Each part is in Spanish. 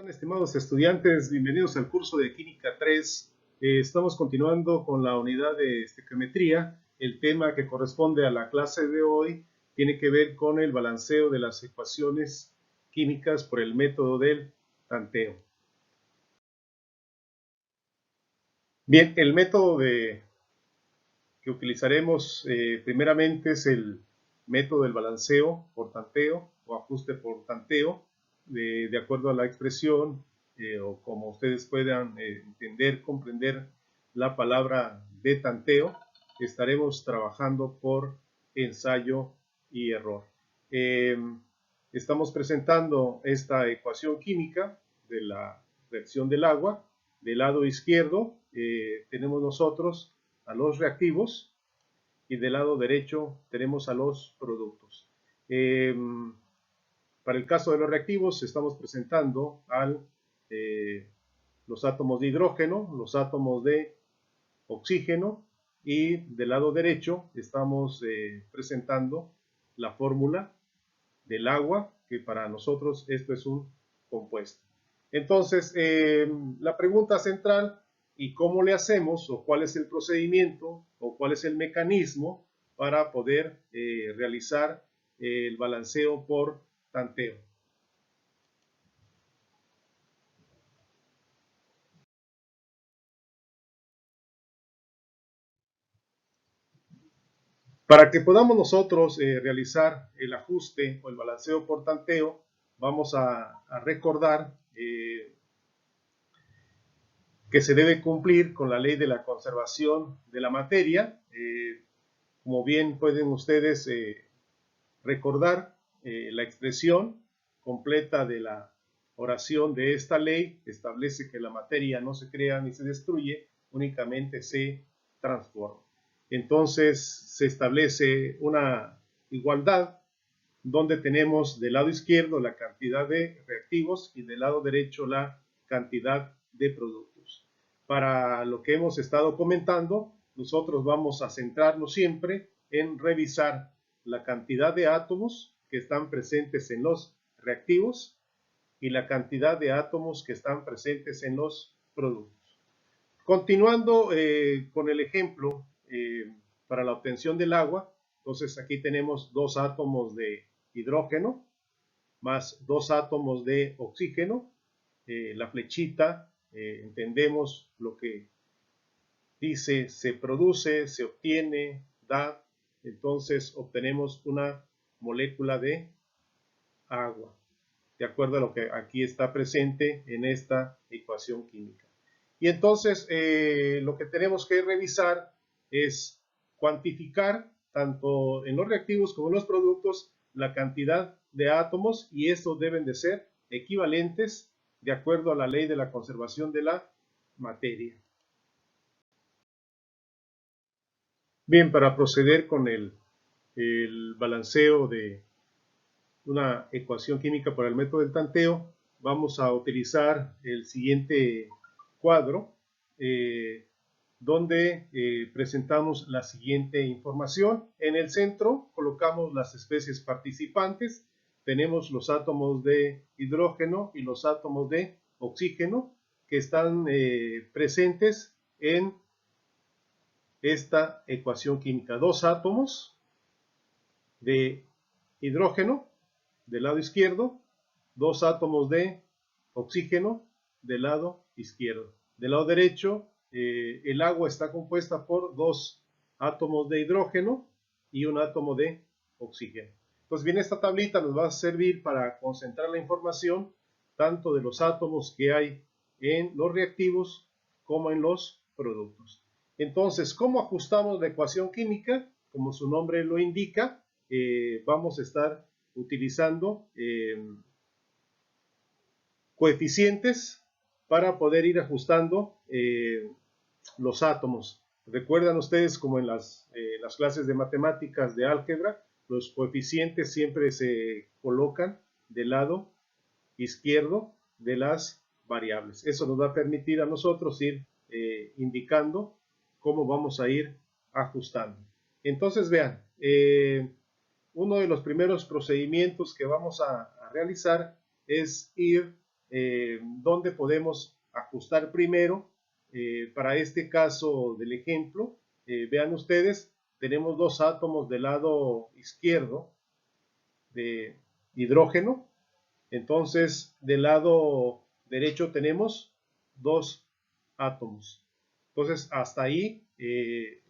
Estimados estudiantes, bienvenidos al curso de Química 3. Estamos continuando con la unidad de estequiometría. El tema que corresponde a la clase de hoy tiene que ver con el balanceo de las ecuaciones químicas por el método del tanteo. Bien, el método que utilizaremos primeramente es el método del balanceo por tanteo o ajuste por tanteo, de acuerdo a la expresión o como ustedes puedan entender, comprender la palabra de tanteo. Estaremos trabajando por ensayo y error. Estamos presentando esta ecuación química de la reacción del agua. Del lado izquierdo tenemos nosotros a los reactivos y del lado derecho tenemos a los productos. Para el caso de los reactivos estamos presentando los átomos de hidrógeno, los átomos de oxígeno y del lado derecho estamos presentando la fórmula del agua, que para nosotros esto es un compuesto. Entonces, la pregunta central, ¿y cómo le hacemos o cuál es el procedimiento o cuál es el mecanismo para poder realizar el balanceo por tanteo? Para que podamos nosotros realizar el ajuste o el balanceo por tanteo, vamos a recordar que se debe cumplir con la ley de la conservación de la materia. Como bien pueden ustedes recordar, la expresión completa de la oración de esta ley establece que la materia no se crea ni se destruye, únicamente se transforma. Entonces se establece una igualdad donde tenemos del lado izquierdo la cantidad de reactivos y del lado derecho la cantidad de productos. Para lo que hemos estado comentando, nosotros vamos a centrarnos siempre en revisar la cantidad de átomos que están presentes en los reactivos y la cantidad de átomos que están presentes en los productos. Continuando con el ejemplo para la obtención del agua, entonces aquí tenemos dos átomos de hidrógeno más dos átomos de oxígeno. La flechita, entendemos lo que dice, se produce, se obtiene, da, entonces obtenemos una molécula de agua, de acuerdo a lo que aquí está presente en esta ecuación química. Y entonces lo que tenemos que revisar es cuantificar tanto en los reactivos como en los productos la cantidad de átomos, y estos deben de ser equivalentes de acuerdo a la ley de la conservación de la materia. Bien, para proceder con el balanceo de una ecuación química por el método del tanteo, vamos a utilizar el siguiente cuadro, donde presentamos la siguiente información. En el centro colocamos las especies participantes. Tenemos los átomos de hidrógeno y los átomos de oxígeno que están presentes en esta ecuación química. Dos átomos de hidrógeno del lado izquierdo, dos átomos de oxígeno del lado izquierdo. Del lado derecho, el agua está compuesta por dos átomos de hidrógeno y un átomo de oxígeno. Entonces bien, esta tablita nos va a servir para concentrar la información tanto de los átomos que hay en los reactivos como en los productos. Entonces, ¿cómo ajustamos la ecuación química? Como su nombre lo indica, vamos a estar utilizando coeficientes para poder ir ajustando los átomos. Recuerdan ustedes como en las clases de matemáticas de álgebra, los coeficientes siempre se colocan del lado izquierdo de las variables. Eso nos va a permitir a nosotros ir indicando cómo vamos a ir ajustando. Entonces vean, uno de los primeros procedimientos que vamos a realizar es ir dónde podemos ajustar primero. Para este caso del ejemplo, vean ustedes, tenemos dos átomos del lado izquierdo de hidrógeno. Entonces, del lado derecho tenemos dos átomos. Entonces, hasta ahí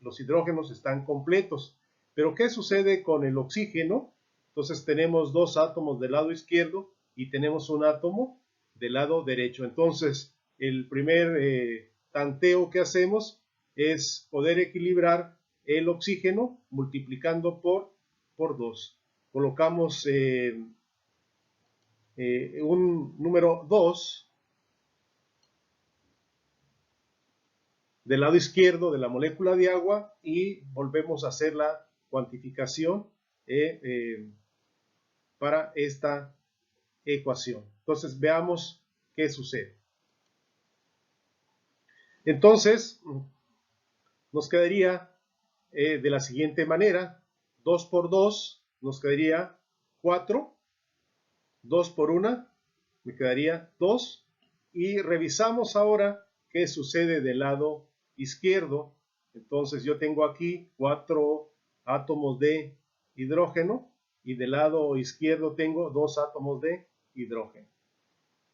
los hidrógenos están completos. Pero, ¿qué sucede con el oxígeno? Entonces, tenemos dos átomos del lado izquierdo y tenemos un átomo del lado derecho. Entonces, el primer tanteo que hacemos es poder equilibrar el oxígeno multiplicando por 2. Colocamos un número 2 del lado izquierdo de la molécula de agua y volvemos a hacer la cuantificación para esta ecuación. Entonces veamos qué sucede. Entonces nos quedaría de la siguiente manera: 2 por 2 nos quedaría 4, 2 por 1 me quedaría 2, y revisamos ahora qué sucede del lado izquierdo. Entonces yo tengo aquí 4 átomos de hidrógeno y del lado izquierdo tengo 2 átomos de hidrógeno.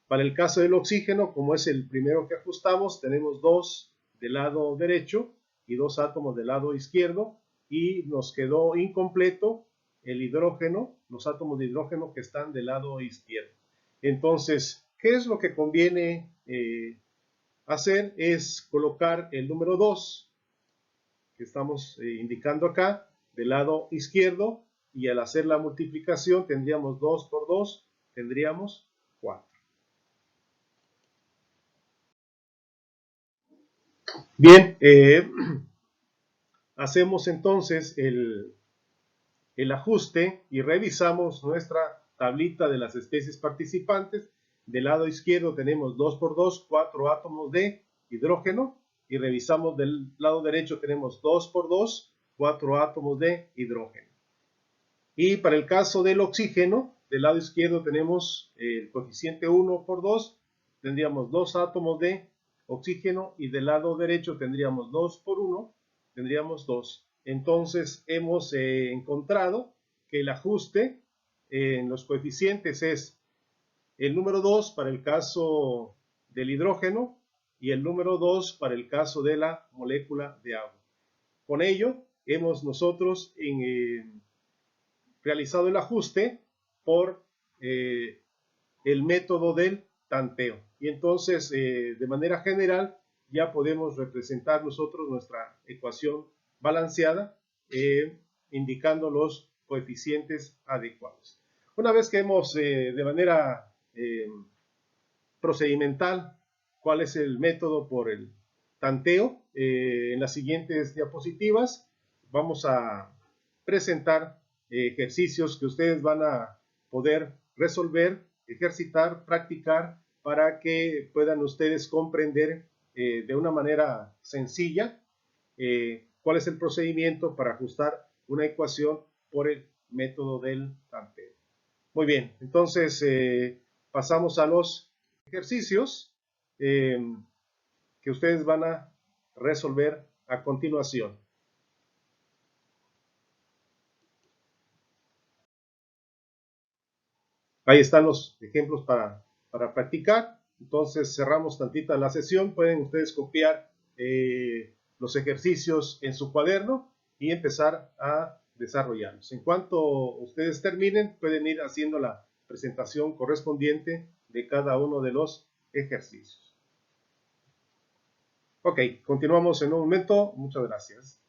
Para el caso del oxígeno, como es el primero que ajustamos, tenemos 2 del lado derecho y 2 átomos del lado izquierdo, y nos quedó incompleto el hidrógeno, los átomos de hidrógeno que están del lado izquierdo. Entonces, ¿qué es lo que conviene hacer? Es colocar el número 2 que estamos indicando acá del lado izquierdo, y al hacer la multiplicación tendríamos 2 por 2, tendríamos 4. Bien, hacemos entonces el ajuste y revisamos nuestra tablita de las especies participantes. Del lado izquierdo tenemos 2 por 2, 4 átomos de hidrógeno, y revisamos del lado derecho tenemos 2 por 2, 4 átomos de hidrógeno. Y para el caso del oxígeno, del lado izquierdo tenemos el coeficiente 1 por 2, tendríamos 2 átomos de oxígeno, y del lado derecho tendríamos 2 por 1, tendríamos 2. Entonces hemos encontrado que el ajuste en los coeficientes es el número 2 para el caso del hidrógeno y el número 2 para el caso de la molécula de agua. Con ello hemos nosotros realizado el ajuste por el método del tanteo. Y entonces, de manera general, ya podemos representar nosotros nuestra ecuación balanceada, indicando los coeficientes adecuados. Una vez que hemos, de manera procedimental, cuál es el método por el tanteo, en las siguientes diapositivas vamos a presentar ejercicios que ustedes van a poder resolver, ejercitar, practicar, para que puedan ustedes comprender de una manera sencilla cuál es el procedimiento para ajustar una ecuación por el método del tanteo. Muy bien, entonces pasamos a los ejercicios que ustedes van a resolver a continuación. Ahí están los ejemplos para practicar. Entonces cerramos tantita la sesión. Pueden ustedes copiar los ejercicios en su cuaderno y empezar a desarrollarlos. En cuanto ustedes terminen, pueden ir haciendo la presentación correspondiente de cada uno de los ejercicios. Ok, continuamos en un momento. Muchas gracias.